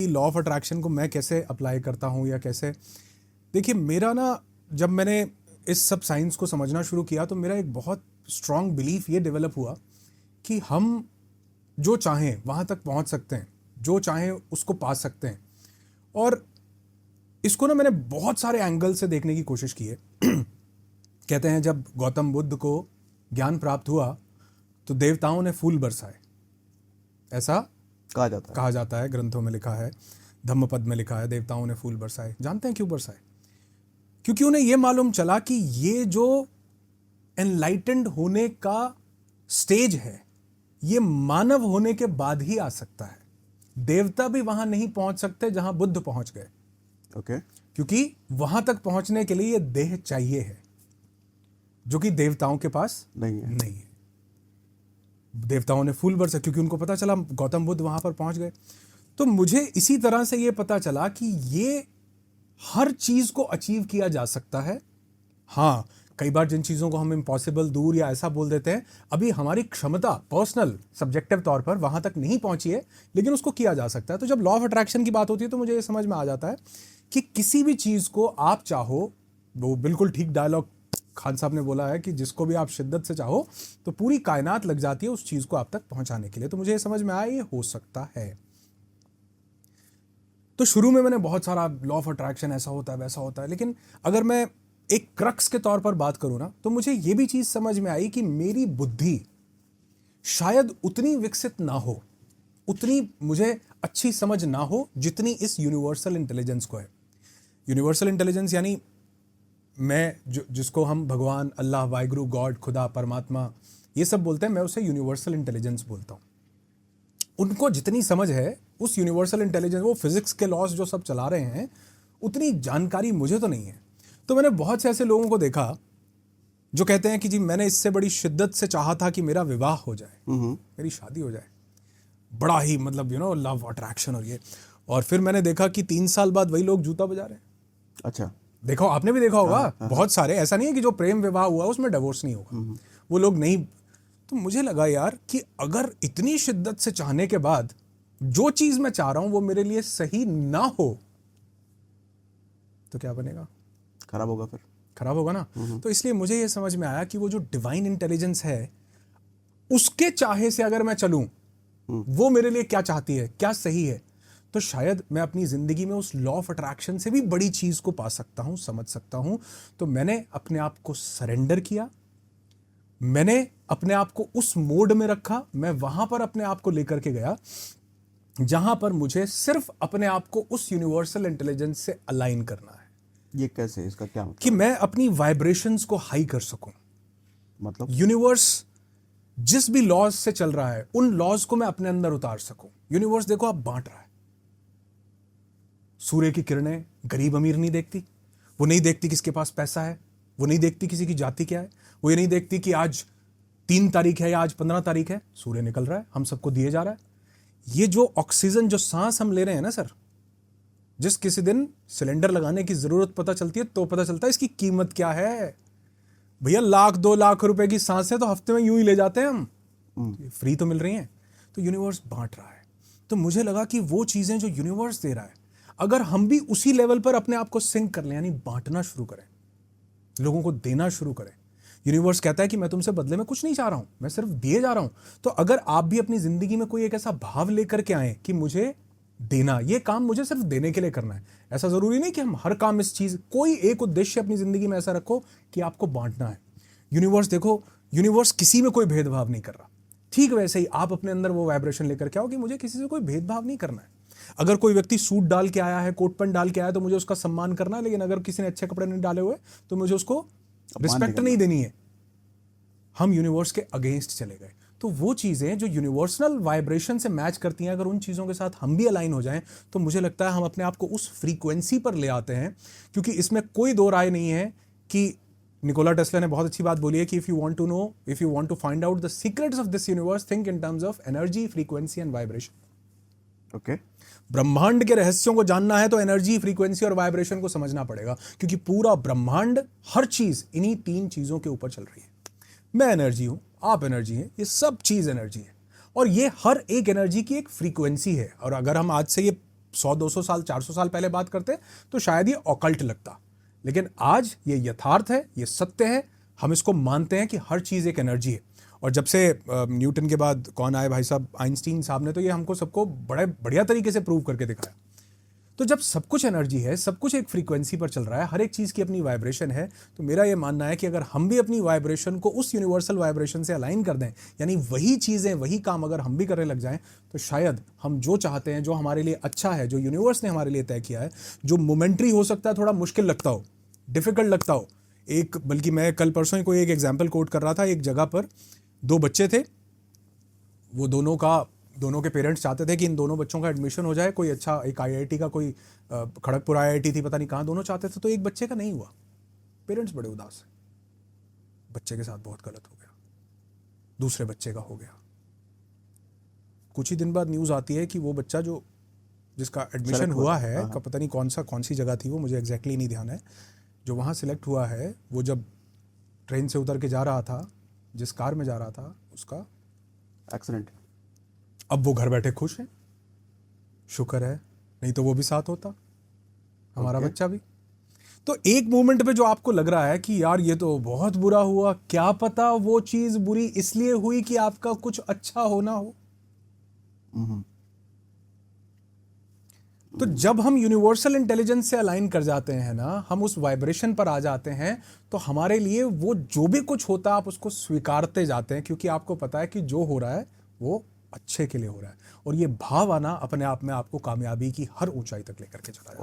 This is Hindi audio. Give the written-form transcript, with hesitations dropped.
लॉ ऑफ अट्रैक्शन को मैं कैसे अप्लाई करता हूँ या कैसे, देखिए मेरा ना, जब मैंने इस सब साइंस को समझना शुरू किया तो मेरा एक बहुत स्ट्रांग बिलीफ ये डेवलप हुआ कि हम जो चाहें वहाँ तक पहुँच सकते हैं, जो चाहें उसको पा सकते हैं। और इसको ना मैंने बहुत सारे एंगल से देखने की कोशिश की है। कहते हैं जब गौतम बुद्ध को ज्ञान प्राप्त हुआ तो देवताओं ने फूल बरसाए, ऐसा कहा जाता है, ग्रंथों में लिखा है, धम्मपद में लिखा है, देवताओं ने फूल बरसाए। जानते हैं क्यों बरसाए? क्योंकि उन्हें यह मालूम चला कि ये जो एनलाइटेंड होने का स्टेज है ये मानव होने के बाद ही आ सकता है। देवता भी वहां नहीं पहुंच सकते जहां बुद्ध पहुंच गए। ओके। क्योंकि वहां तक पहुंचने के लिए ये देह चाहिए है, जो कि देवताओं के पास नहीं है। देवताओं ने फूल बरसाए क्योंकि उनको पता चला गौतम बुद्ध वहां पर पहुंच गए। तो मुझे इसी तरह से ये पता चला कि ये हर चीज को अचीव किया जा सकता है। हाँ, कई बार जिन चीजों को हम इम्पॉसिबल, दूर या ऐसा बोल देते हैं, अभी हमारी क्षमता पर्सनल सब्जेक्टिव तौर पर वहां तक नहीं पहुंची है, लेकिन उसको किया जा सकता है। तो जब लॉ ऑफ अट्रैक्शन की बात होती है तो मुझे ये समझ में आ जाता है कि किसी भी चीज को आप चाहो, वो बिल्कुल ठीक डायलॉग खान साहब ने बोला है कि जिसको भी आप शिद्दत से चाहो तो पूरी कायनात लग जाती है उस चीज को आप तक पहुंचाने के लिए। तो मुझे ये समझ में आया ये हो सकता है। तो शुरू में मैंने बहुत सारा लॉ ऑफ अट्रैक्शन ऐसा होता है वैसा होता है, लेकिन अगर मैं एक क्रक्स के तौर पर बात करूं ना, तो मुझे ये भी चीज समझ में आई कि मेरी बुद्धि शायद उतनी विकसित ना हो, उतनी मुझे अच्छी समझ ना हो जितनी इस यूनिवर्सल इंटेलिजेंस को है। यूनिवर्सल इंटेलिजेंस यानी मैं जिसको हम भगवान, अल्लाह, वाहिगुरु, गॉड, खुदा, परमात्मा ये सब बोलते हैं, मैं उसे यूनिवर्सल इंटेलिजेंस बोलता हूं। उनको जितनी समझ है उस यूनिवर्सल इंटेलिजेंस, वो फिजिक्स के लॉस जो सब चला रहे हैं, उतनी जानकारी मुझे तो नहीं है। तो मैंने बहुत से ऐसे लोगों को देखा जो कहते हैं कि जी मैंने इससे बड़ी शिद्दत से चाहा था कि मेरा विवाह हो जाए, मेरी शादी हो जाए, बड़ा ही मतलब लव अट्रैक्शन और ये। और फिर मैंने देखा कि 3 साल बाद वही लोग जूता बजा रहे हैं। अच्छा, देखो, आपने भी देखा होगा। बहुत सारे, ऐसा नहीं है कि जो प्रेम विवाह हुआ उसमें डिवोर्स नहीं होगा, वो लोग नहीं। तो मुझे लगा यार कि अगर इतनी शिद्दत से चाहने के बाद जो चीज मैं चाह रहा हूं वो मेरे लिए सही ना हो तो क्या बनेगा? खराब होगा, फिर खराब होगा ना। तो इसलिए मुझे ये समझ में आया कि वो जो डिवाइन इंटेलिजेंस है उसके चाहे से अगर मैं चलूं, वो मेरे लिए क्या चाहती है, क्या सही है, तो शायद मैं अपनी जिंदगी में उस लॉ ऑफ अट्रैक्शन से भी बड़ी चीज को पा सकता हूं, समझ सकता हूं। तो मैंने अपने आप को सरेंडर किया, मैंने अपने आप को उस मोड में रखा, मैं वहां पर अपने आप को लेकर के गया जहां पर मुझे सिर्फ अपने आप को उस यूनिवर्सल इंटेलिजेंस से अलाइन करना है। ये कैसे, इसका क्या मतलब? कि मैं अपनी वाइब्रेशंस को हाई कर सकूं। मतलब यूनिवर्स जिस भी लॉज से चल रहा है उन लॉज को मैं अपने अंदर उतार सकूं। यूनिवर्स देखो आप बांट रहा है। सूर्य की किरणें गरीब अमीर नहीं देखती, वो नहीं देखती किसके पास पैसा है, वो नहीं देखती किसी की जाति क्या है, वो ये नहीं देखती कि आज 3 तारीख है या आज 15 तारीख है। सूर्य निकल रहा है, हम सबको दिए जा रहा है। ये जो ऑक्सीजन, जो सांस हम ले रहे हैं ना सर, जिस किसी दिन सिलेंडर लगाने की जरूरत पता चलती है तो पता चलता है इसकी कीमत क्या है। भैया 1-2 लाख रुपए की सांसें तो हफ्ते में यूं ही ले जाते हैं हम, फ्री तो मिल रही हैं। तो यूनिवर्स बांट रहा है। तो मुझे लगा कि वो चीजें जो यूनिवर्स दे रहा है, अगर हम भी उसी लेवल पर अपने आप को सिंक कर लें, यानी बांटना शुरू करें, लोगों को देना शुरू करें। यूनिवर्स कहता है कि मैं तुमसे बदले में कुछ नहीं चाह रहा हूं, मैं सिर्फ दिए जा रहा हूं। तो अगर आप भी अपनी जिंदगी में कोई एक ऐसा भाव लेकर के आए कि मुझे देना, ये काम मुझे सिर्फ देने के लिए करना है, ऐसा जरूरी नहीं कि हम हर काम इस चीज, कोई एक उद्देश्य अपनी जिंदगी में ऐसा रखो कि आपको बांटना है। यूनिवर्स देखो, यूनिवर्स किसी में कोई भेदभाव नहीं कर रहा। ठीक वैसे ही आप अपने अंदर वो वाइब्रेशन लेकर के आओ कि मुझे किसी से कोई भेदभाव नहीं करना है। अगर कोई व्यक्ति सूट डाल के आया है, कोट पैंट डाल के आया है, तो मुझे उसका सम्मान करना है। लेकिन अगर किसी ने अच्छे कपड़े नहीं डाले हुए तो मुझे उसको रिस्पेक्ट नहीं देनी है। हम यूनिवर्स के अगेंस्ट चले गए। तो वो चीजें जो यूनिवर्सल वाइब्रेशन से मैच करती हैं, अगर उन चीजों के साथ हम भी अलाइन हो जाएं तो मुझे लगता है हम अपने आप को उस फ्रीक्वेंसी पर ले आते हैं। क्योंकि इसमें कोई दो राय नहीं है कि निकोला टेस्ला ने बहुत अच्छी बात बोली है कि if you want to find out the secrets of this universe, think in terms of energy, frequency and vibration. Okay. ब्रह्मांड के रहस्यों को जानना है तो एनर्जी, फ्रीक्वेंसी और वाइब्रेशन को समझना पड़ेगा। क्योंकि पूरा ब्रह्मांड, हर चीज इन्हीं 3 चीजों के ऊपर चल रही है। मैं एनर्जी हूं, आप एनर्जी हैं, ये सब चीज एनर्जी है। और ये हर एक एनर्जी की एक फ्रीक्वेंसी है। और अगर हम आज से ये 100-200 साल 400 साल पहले बात करते तो शायद ये ऑकल्ट लगता, लेकिन आज ये यथार्थ है, ये सत्य है। हम इसको मानते हैं कि हर चीज़ एक एनर्जी है। और जब से न्यूटन के बाद कौन आए भाई साहब, आइंस्टीन साहब ने तो ये हमको सबको बड़े बढ़िया तरीके से प्रूव करके दिखाया। तो जब सब कुछ एनर्जी है, सब कुछ एक फ्रीक्वेंसी पर चल रहा है, हर एक चीज़ की अपनी वाइब्रेशन है, तो मेरा ये मानना है कि अगर हम भी अपनी वाइब्रेशन को उस यूनिवर्सल वाइब्रेशन से अलाइन कर दें, यानी वही चीज़ें वही काम अगर हम भी करने लग जाएं, तो शायद हम जो चाहते हैं, जो हमारे लिए अच्छा है, जो यूनिवर्स ने हमारे लिए तय किया है, जो मोमेंट्री हो सकता है, थोड़ा मुश्किल लगता हो, डिफिकल्ट लगता हो, बल्कि मैं कल परसों ही कोई एक एग्जाम्पल कोट कर रहा था। एक जगह पर 2 बच्चे थे, वो दोनों के पेरेंट्स चाहते थे कि इन दोनों बच्चों का एडमिशन हो जाए, कोई अच्छा एक आईआईटी का, कोई खड़गपुर आईआईटी थी, पता नहीं कहाँ, दोनों चाहते थे। तो एक बच्चे का नहीं हुआ, पेरेंट्स बड़े उदास हैं, बच्चे के साथ बहुत गलत हो गया, दूसरे बच्चे का हो गया। कुछ ही दिन बाद न्यूज़ आती है कि वो बच्चा जिसका एडमिशन हुआ है, का पता नहीं कौन सी जगह थी वो, मुझे एग्जैक्टली नहीं ध्यान है, जो वहाँ सिलेक्ट हुआ है, वो जब ट्रेन से उतर के जा रहा था, जिस कार में जा रहा था, उसका एक्सीडेंट। अब वो घर बैठे खुश हैं, शुक्र है, नहीं तो वो भी साथ होता, हमारा बच्चा भी। तो एक मोमेंट पे जो आपको लग रहा है कि यार ये तो बहुत बुरा हुआ, क्या पता वो चीज बुरी इसलिए हुई कि आपका कुछ अच्छा होना हो। तो जब हम यूनिवर्सल इंटेलिजेंस से अलाइन कर जाते हैं ना, हम उस वाइब्रेशन पर आ जाते हैं, तो हमारे लिए वो जो भी कुछ होता है आप उसको स्वीकारते जाते हैं, क्योंकि आपको पता है कि जो हो रहा है वो अच्छे के लिए हो रहा है। और ये भाव आना अपने आप में आपको कामयाबी की हर ऊंचाई तक लेकर के चला जाता है।